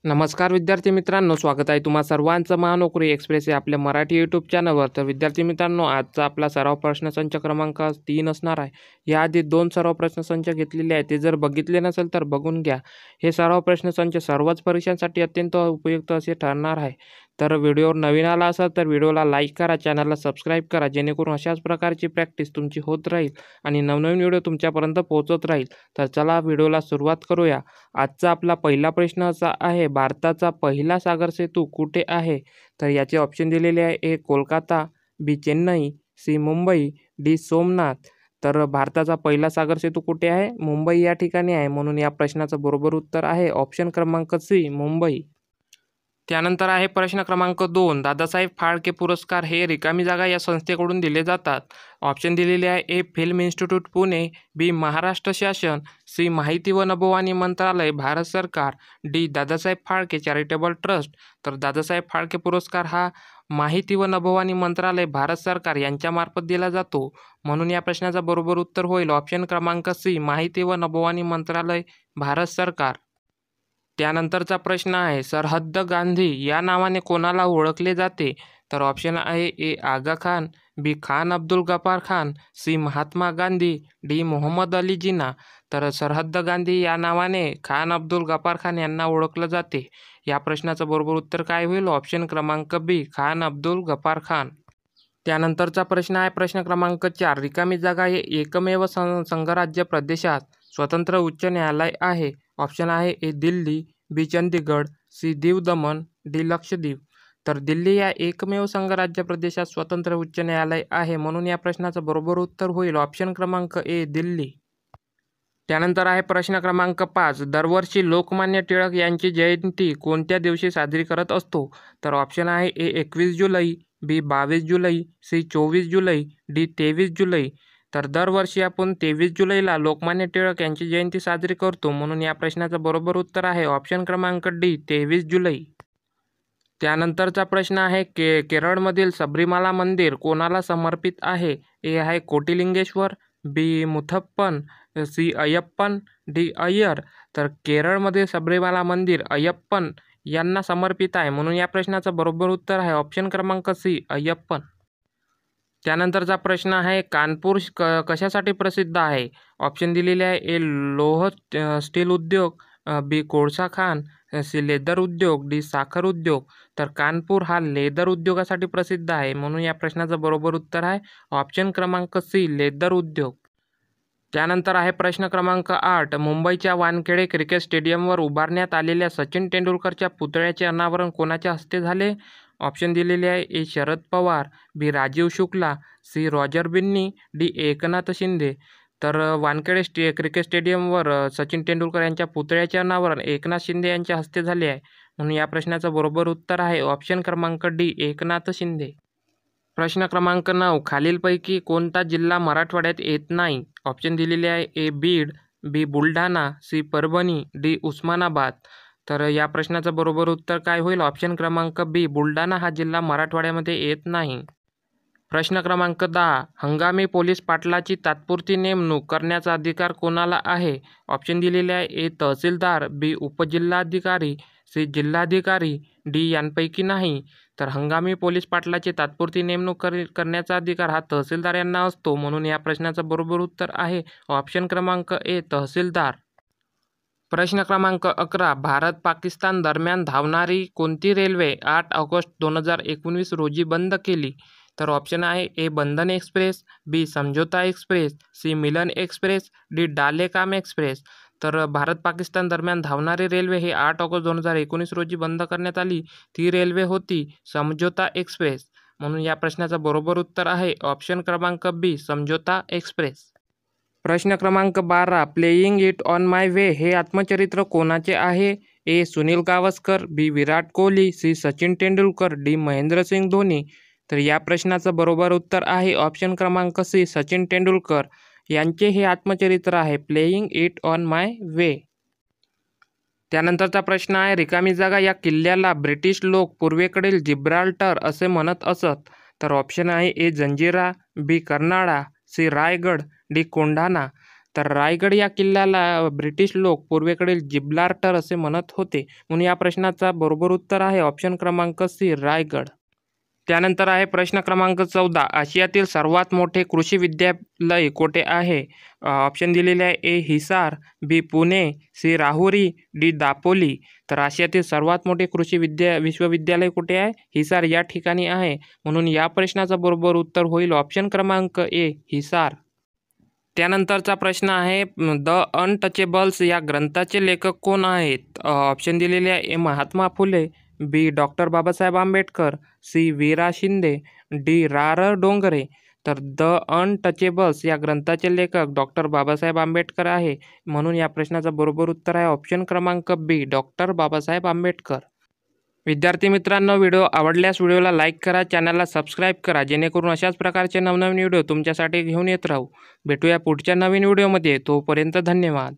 नमस्कार विद्यार्थी मित्रांनो, स्वागत आहे तुम्हा सर्वांचं महानोकरी एक्सप्रेस या आपल्या मराठी यूट्यूब चॅनलवर. तर विद्यार्थी मित्रांनो, आजचा आपला सराव प्रश्नसंच क्रमांक 3 असणार आहे. याआधी 2 सराव प्रश्नसंच घेतलेले आहेत, ते जर बघितले नसेल तर बघून घ्या. हे सराव प्रश्नसंच सर्वच परीक्षांसाठी अत्यंत उपयुक्त असे ठरणार आहे. तर व्हिडिओवर नवीन आला असाल तर व्हिडिओला लाईक करा, चॅनलला सबस्क्राईब करा, जेणेकरून अशाच प्रकारची प्रॅक्टिस तुमची होत राहील आणि नवनवीन व्हिडिओ तुमच्यापर्यंत पोहोचत राहील. तर चला व्हिडिओला सुरुवात करूया. आजचा आपला पहिला प्रश्न असा आहे, भारताचा पहिला सागर सेतू कुठे आहे? तर याचे ऑप्शन दिलेले आहे: ए कोलकाता, बी चेन्नई, सी मुंबई, डी सोमनाथ. तर भारताचा पहिला सागर सेतू कुठे आहे? मुंबई या ठिकाणी आहे, म्हणून या प्रश्नाचं बरोबर उत्तर आहे ऑप्शन क्रमांक सी, मुंबई. त्यानंतर आहे प्रश्न क्रमांक 2, दादासाहेब फाळके पुरस्कार हे रिकामी जागा या संस्थेकडून दिले जातात. ऑप्शन दिलेले आहे: ए फिल्म इन्स्टिट्यूट पुणे, बी महाराष्ट्र शासन, सी माहिती व नभोवाणी मंत्रालय भारत सरकार, D Dadasaheb Phalke charitable trust. तर दादासाहेब फाळके पुरस्कार हा माहिती व नभोवाणी मंत्रालय भारत सरकार यांच्यामार्फत दिला जातो, म्हणून या प्रश्नाचा बरोबर उत्तर होईल ऑप्शन क्रमांक सी, माहिती व नभोवाणी मंत्रालय भारत सरकार. त्यानंतरचा प्रश्न आहे, सरहद्द गांधी या नावाने कोणाला ओळखले जाते? तर ऑप्शन आहे: ए आगा खान, बी खान अब्दुल गफार खान, सी महात्मा गांधी, डी मोहम्मद अली जिना. तर सरहद्द गांधी या नावाने खान अब्दुल गफार खान यांना ओळखलं जाते. या प्रश्नाचं बरोबर उत्तर काय होईल? ऑप्शन क्रमांक बी, खान अब्दुल गफार खान. त्यानंतरचा प्रश्न आहे प्रश्न क्रमांक 4, रिकामी जागा हे एकमेव संघराज्य प्रदेशात स्वतंत्र उच्च न्यायालय आहे. ऑप्शन आहे: ए दिल्ली, बी चंदीगड, सी दीव दमण, डी लक्षद्वीप. तर दिल्ली या एकमेव संघराज्य प्रदेशात स्वतंत्र उच्च न्यायालय आहे, म्हणून या प्रश्नाचं बरोबर उत्तर होईल ऑप्शन क्रमांक ए, दिल्ली. त्यानंतर आहे प्रश्न क्रमांक 5, दरवर्षी लोकमान्य टिळक यांची जयंती कोणत्या दिवशी साजरी करत असतो? तर ऑप्शन आहे: ए 21 जुलै, बी 22 जुलै, सी 24 जुलै, डी 23 जुलै. तर दरवर्षी आपण 23 जुलैला लोकमान्य टिळक यांची जयंती साजरी करतो, म्हणून या प्रश्नाचं बरोबर उत्तर आहे ऑप्शन क्रमांक डी, 23 जुलै. त्यानंतरचा प्रश्न आहे, केरळमधील सबरीमाला मंदिर कोणाला समर्पित आहे? ए आहे कोटिलिंगेश्वर, बी मुथप्पन, सी अय्यप्पन, डी अय्यर. तर केरळमध्ये सबरीमाला मंदिर अय्यप्पन यांना समर्पित आहे, म्हणून या प्रश्नाचं बरोबर उत्तर आहे ऑप्शन क्रमांक सी, अय्यप्पन. त्यानंतरचा प्रश्न आहे, कानपूर कशासाठी प्रसिद्ध आहे? ऑप्शन दिलेले आहे: ए लोह स्टील उद्योग, बी कोळसा खाण, सी लेदर उद्योग, डी साखर उद्योग. तर कानपूर हा लेदर उद्योगासाठी प्रसिद्ध आहे, म्हणून या प्रश्नाचं बरोबर उत्तर आहे ऑप्शन क्रमांक सी, लेदर उद्योग. त्यानंतर आहे प्रश्न क्रमांक 8, मुंबईच्या वानखेडे क्रिकेट स्टेडियमवर उभारण्यात आलेल्या सचिन तेंडुलकरच्या पुतळ्याचे अनावरण कोणाच्या हस्ते झाले? ऑप्शन दिलेले आहे: A Sharad Pawar, B Rajeev Shukla, C Roger Binny, D Eknath Shinde. तर वानखेडे क्रिकेट स्टेडियमवर सचिन तेंडुलकर यांच्या पुतळ्याचे अनावरण एकनाथ शिंदे यांच्या हस्ते झाले आहे, म्हणून या प्रश्नाचं बरोबर उत्तर आहे ऑप्शन क्रमांक डी, एकनाथ शिंदे. प्रश्न क्रमांक 9, खालीलपैकी कोणता जिल्हा मराठवाड्यात येत नाही? ऑप्शन दिलेले आहे: ए बीड, बी बुलढाणा, सी परभणी, डी उस्मानाबाद. तर या प्रश्नाचं बरोबर उत्तर काय होईल? ऑप्शन क्रमांक बी, बुलढाणा हा जिल्हा मराठवाड्यामध्ये येत नाही. प्रश्न क्रमांक 10, हंगामी पोलीस पाटलाची तात्पुरती नेमणूक करण्याचा अधिकार कोणाला आहे? ऑप्शन दिलेले आहे: ए तहसीलदार, बी उपजिल्हाधिकारी, सी जिल्हाधिकारी, डी यांपैकी नाही. तर हंगामी पोलीस पाटलाची तात्पुरती नेमणूक करण्याचा अधिकार हा तहसीलदार यांना असतो, म्हणून या प्रश्नाचं बरोबर उत्तर आहे ऑप्शन क्रमांक ए, तहसीलदार. प्रश्न क्रमांक 11, भारत पाकिस्तान दरम्यान धावणारी कोणती रेल्वे 8 ऑगस्ट 2019 रोजी बंद केली? तर ऑप्शन आहे: ए बंधन एक्सप्रेस, बी समझौता एक्सप्रेस, सी मिलन एक्सप्रेस, डी डालेकाम एक्सप्रेस. तर भारत पाकिस्तान दरम्यान धावणारी रेल्वे ही 8 ऑगस्ट 2019 रोजी बंद करण्यात आली. ती रेल्वे होती समझौता एक्सप्रेस, म्हणून या प्रश्नाचं बरोबर उत्तर आहे ऑप्शन क्रमांक बी, समझौता एक्सप्रेस. प्रश्न क्रमांक 12, playing it on my way हे आत्मचरित्र कोणाचे आहे? ए सुनील गावस्कर, बी विराट कोहली, सी सचिन तेंडुलकर, डी महेंद्रसिंग धोनी. तर या प्रश्नाचं बरोबर उत्तर आहे ऑप्शन क्रमांक सी, सचिन तेंडुलकर यांचे हे आत्मचरित्र आहे, playing it on my way. त्यानंतरचा प्रश्न आहे, रिकामी जागा या किल्ल्याला ब्रिटिश लोक पूर्वेकडील जिब्राल्टर असे म्हणत असत. तर ऑप्शन आहे: ए जंजिरा, बी कर्नाळा, सी रायगड, डी कोंढाणा. तर रायगड या किल्ल्याला ब्रिटिश लोक पूर्वेकडील जिब्राल्टर असे म्हणत होते, म्हणून या प्रश्नाचा बरोबर उत्तर आहे ऑप्शन क्रमांक सी, रायगड. त्यानंतर आहे प्रश्न क्रमांक 14. आशियातील सर्वात मोठे कृषी विद्यालय कोठे आहे? ऑप्शन दिलेले आहे ए हिसार, बी पुणे, सी राहुरी, डी दापोली. तर आशियातील सर्वात मोठे कृषी विश्वविद्यालय कुठे आहे? हिसार या ठिकाणी आहे, म्हणून या प्रश्नाचं बरोबर उत्तर होईल ऑप्शन क्रमांक ए, हिसार. त्यानंतरचा प्रश्न आहे द अनटचेबल्स या ग्रंथाचे लेखक कोण आहेत? ऑप्शन दिलेले आहे ए महात्मा फुले, बी डॉक्टर बाबासाहेब आंबेडकर, सी वीरा शिंदे, डी रा र डोंगरे. तर द अनटचेबल्स या ग्रंथाचे लेखक डॉक्टर बाबासाहेब आंबेडकर आहे, म्हणून या प्रश्नाचं बरोबर उत्तर आहे ऑप्शन क्रमांक बी, डॉक्टर बाबासाहेब आंबेडकर. विद्यार्थी मित्रांनो, व्हिडिओ आवडल्यास व्हिडिओला लाईक करा, चॅनलला सबस्क्राईब करा, जेणेकरून अशाच प्रकारचे नवनवीन व्हिडिओ तुमच्यासाठी घेऊन येत राहू. भेटूया पुढच्या नवीन व्हिडिओमध्ये. तोपर्यंत धन्यवाद.